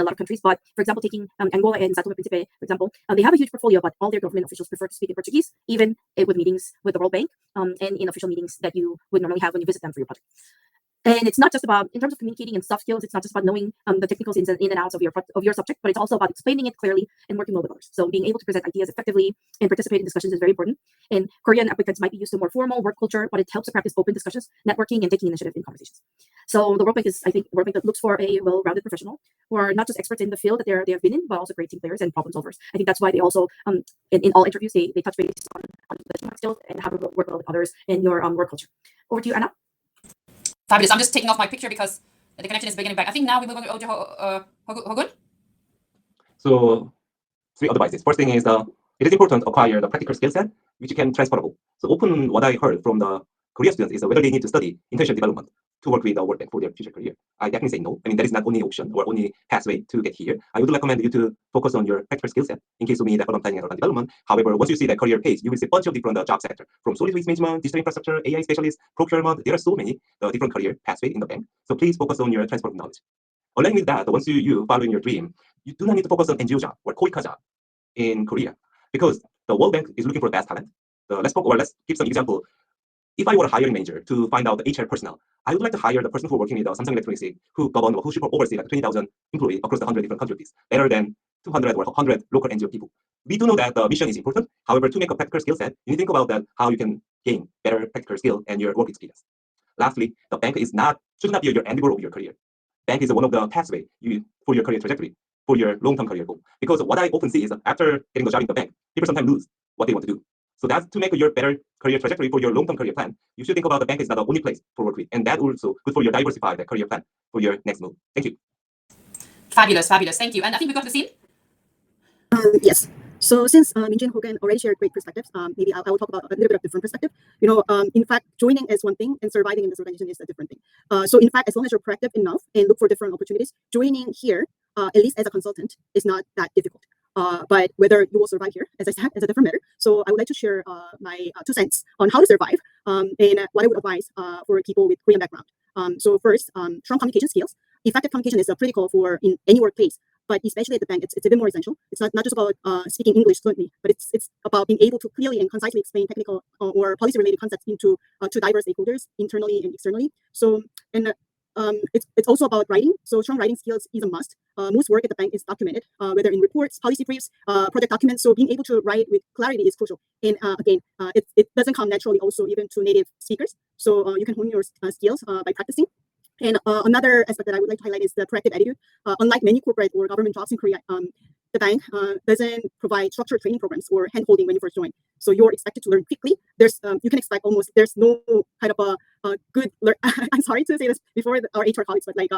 a lot of countries. But for example, taking Angola and Sao Tome and Principe, for example, they have a huge portfolio, but all their government officials prefer to speak in Portuguese, even with meetings with the World Bank and in official meetings that you would normally have when you visit them for your project. And it's not just about, in terms of communicating and soft skills, it's not just about knowing the technicals in and outs of your subject, but it's also about explaining it clearly and working well with others. So being able to present ideas effectively and participate in discussions is very important. And Korean applicants might be used to more formal work culture, but it helps to practice open discussions, networking, and taking initiative in conversations. So the World Bank is, I think, a World Bank that looks for a well-rounded professional who are not just experts in the field that they have been in, but also great team players and problem solvers. I think that's why they also, in all interviews, they touch base on the skills and how to work well with others in your work culture. Over to you, Anna. Fabulous. I'm just taking off my picture because the connection is beginning back. I think now we move on to Hogun. So 3 advices. First thing is it is important to acquire the practical skill set which can transferable. So often what I heard from the Korean students is whether they need to study internship development to work with the World Bank for their future career. I definitely say no. I mean, that is not only option or only pathway to get here. I would recommend you to focus on your practical skill set in case of me that I'm planning urban development. However, once you see that career page, you will see a bunch of different job sector from solid waste management, digital infrastructure, AI specialist, procurement. There are so many different career pathways in the bank. So please focus on your transfer of knowledge. Along with that, once you following your dream, you do not need to focus on NGO job or KOICA job in Korea because the World Bank is looking for the best talent. Let's give some example. If I were a hiring manager to find out the HR personnel, I would like to hire the person who working with Samsung Electronics, who should oversee like 20,000 employees across the 100 different countries, rather than 200 or 100 local NGO people. We do know that the mission is important. However, to make a practical skill set, you need to think about that how you can gain better practical skill and your work experience. Lastly, the bank should not be your end goal of your career. Bank is one of the pathway for your career trajectory, for your long-term career goal. Because what I often see is that after getting a job in the bank, people sometimes lose what they want to do. So that's to make your better career trajectory for your long-term career plan. You should think about the bank is not the only place for work with, and that also good for your diversified career plan for your next move. Thank you. Fabulous. Thank you. And I think we got the scene. Yes. So since Minjin and Hogan already shared great perspectives, maybe I will talk about a little bit of different perspective. In fact, joining is one thing and surviving in this organization is a different thing. So in fact, as long as you're proactive enough and look for different opportunities, joining here, at least as a consultant, is not that difficult. But whether you will survive here, as I said, is a different matter. So I would like to share my 2 cents on how to survive and what I would advise for people with Korean background. So first, strong communication skills. Effective communication is critical for in any workplace, but especially at the bank, it's a bit more essential. It's not just about speaking English fluently, but it's about being able to clearly and concisely explain technical or policy-related concepts to diverse stakeholders internally and externally. So it's also about writing. So strong writing skills is a must. Most work at the bank is documented, whether in reports, policy briefs, project documents. So being able to write with clarity is crucial. And again, it doesn't come naturally also even to native speakers. So you can hone your skills by practicing. And another aspect that I would like to highlight is the proactive attitude. Unlike many corporate or government jobs in Korea, the bank doesn't provide structured training programs or hand-holding when you first join. So you're expected to learn quickly. You can expect there's no kind of a good, I'm sorry to say this before our HR colleagues, but like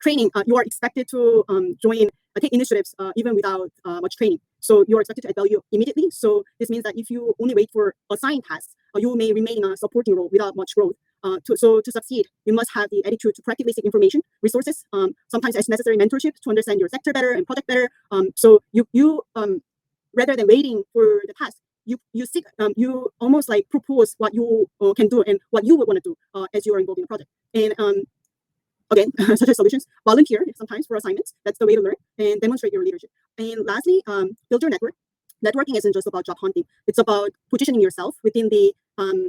training, you are expected to take initiatives even without much training. So you're expected to add value immediately. So this means that if you only wait for assigned tasks, you may remain in a supporting role without much growth. To succeed, you must have the attitude to proactively seek information, resources, sometimes as necessary mentorship to understand your sector better and project better. So you rather than waiting for the task, you seek, you almost like propose what you can do and what you would want to do as you are involved in the project. And again, such as solutions, volunteer sometimes for assignments. That's the way to learn and demonstrate your leadership. And lastly, build your network. Networking isn't just about job hunting. It's about positioning yourself within the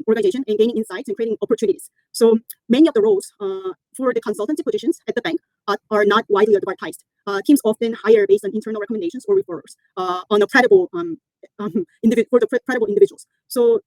organization and gaining insights and creating opportunities. So many of the roles for the consultancy positions at the bank are not widely advertised. Teams often hire based on internal recommendations or referrals on a credible credible individuals. So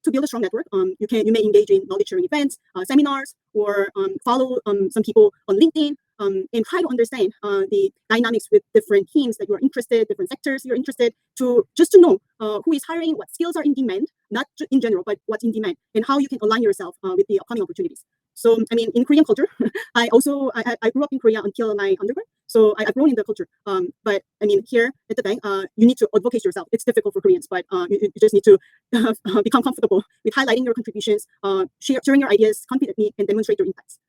to build a strong network, you may engage in knowledge sharing events, seminars, or follow some people on LinkedIn. And try to understand the dynamics with different teams that you are interested, different sectors you're interested to know who is hiring, what skills are in demand, not in general, but what's in demand, and how you can align yourself with the upcoming opportunities. So, I mean, in Korean culture, I grew up in Korea until my undergrad, so I've grown in the culture. But I mean, here at the bank, you need to advocate yourself. It's difficult for Koreans, but you just need to become comfortable with highlighting your contributions, sharing your ideas confidently, and demonstrate your impacts.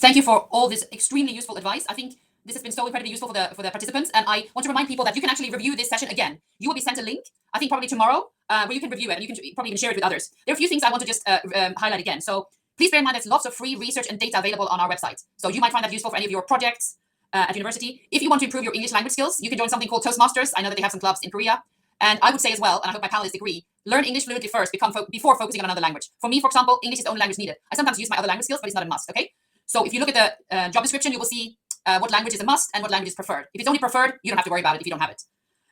Thank you for all this extremely useful advice. I think this has been so incredibly useful for the participants. And I want to remind people that you can actually review this session again. You will be sent a link, I think probably tomorrow, where you can review it and you can probably even share it with others. There are a few things I want to just highlight again. So please bear in mind there's lots of free research and data available on our website. So you might find that useful for any of your projects. at university. If you want to improve your English language skills, you can join something called Toastmasters. I know that they have some clubs in Korea. And I would say as well, and I hope my panelists agree, learn English fluently first before focusing on another language. For me, for example, English is the only language needed. I sometimes use my other language skills, but it's not a must, okay? So if you look at the job description, you will see what language is a must and what language is preferred. If it's only preferred, you don't have to worry about it if you don't have it.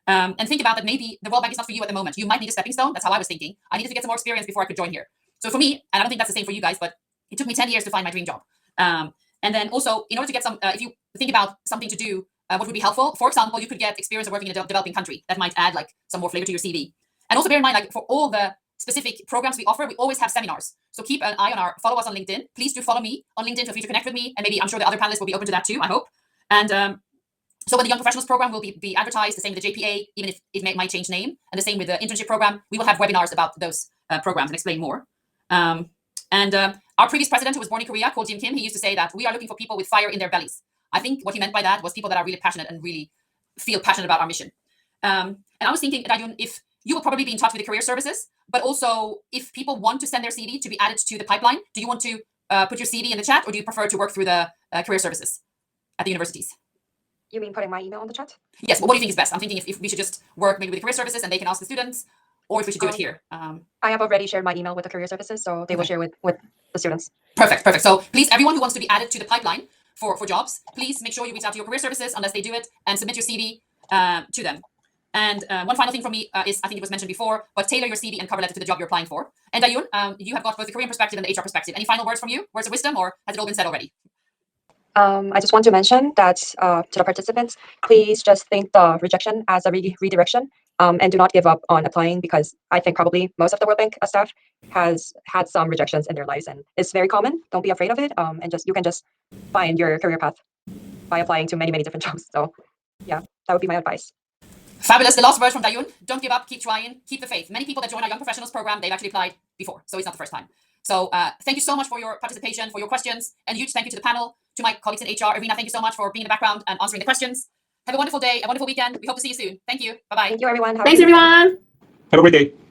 And think about that maybe the World Bank is not for you at the moment. You might need a stepping stone. That's how I was thinking. I needed to get some more experience before I could join here. So for me, and I don't think that's the same for you guys, but it took me 10 years to find my dream job. And then also, in order to get some, if you think about something to do, what would be helpful? For example, you could get experience of working in a developing country. That might add like some more flavor to your CV. And also bear in mind, like for all the specific programs we offer, we always have seminars. So keep an eye on follow us on LinkedIn. Please do follow me on LinkedIn. Feel free to connect with me. And maybe I'm sure the other panelists will be open to that too, I hope. And so when the Young Professionals program will be advertised, the same with the JPA, even if it might change name, and the same with the internship program, we will have webinars about those programs and explain more. Our previous president, who was born in Korea, called Jim Kim, he used to say that we are looking for people with fire in their bellies. I think what he meant by that was people that are really passionate and really feel passionate about our mission. And I was thinking, Dayun, if you will probably be in touch with the career services, but also if people want to send their CV to be added to the pipeline, do you want to put your CV in the chat, or do you prefer to work through the career services at the universities? You mean putting my email in the chat? Yes, but what do you think is best? I'm thinking if we should just work maybe with the career services and they can ask the students, or if we should do it here. I have already shared my email with the career services, so they will share with the students. Perfect. So please, everyone who wants to be added to the pipeline for jobs, please make sure you reach out to your career services unless they do it, and submit your CV to them. And one final thing from me is, I think it was mentioned before, but tailor your CV and cover letter to the job you're applying for. And Dayun, you have got both the Korean perspective and the HR perspective. Any final words from you? Words of wisdom, or has it all been said already? I just want to mention that to the participants, please just think the rejection as a redirection, and do not give up on applying, because I think probably most of the World Bank staff has had some rejections in their lives, and it's very common. Don't be afraid of it. And you can just find your career path by applying to many different jobs. So yeah, that would be my advice. Fabulous. The last words from Dayun. Don't give up. Keep trying. Keep the faith. Many people that join our Young Professionals program, they've actually applied before, so it's not the first time. So thank you so much for your participation, for your questions, and a huge thank you to the panel, to my colleagues in HR. Irina, thank you so much for being in the background and answering the questions. Have a wonderful day, a wonderful weekend. We hope to see you soon. Thank you. Bye-bye. Thank you, everyone. Thanks, everyone. Have a great day.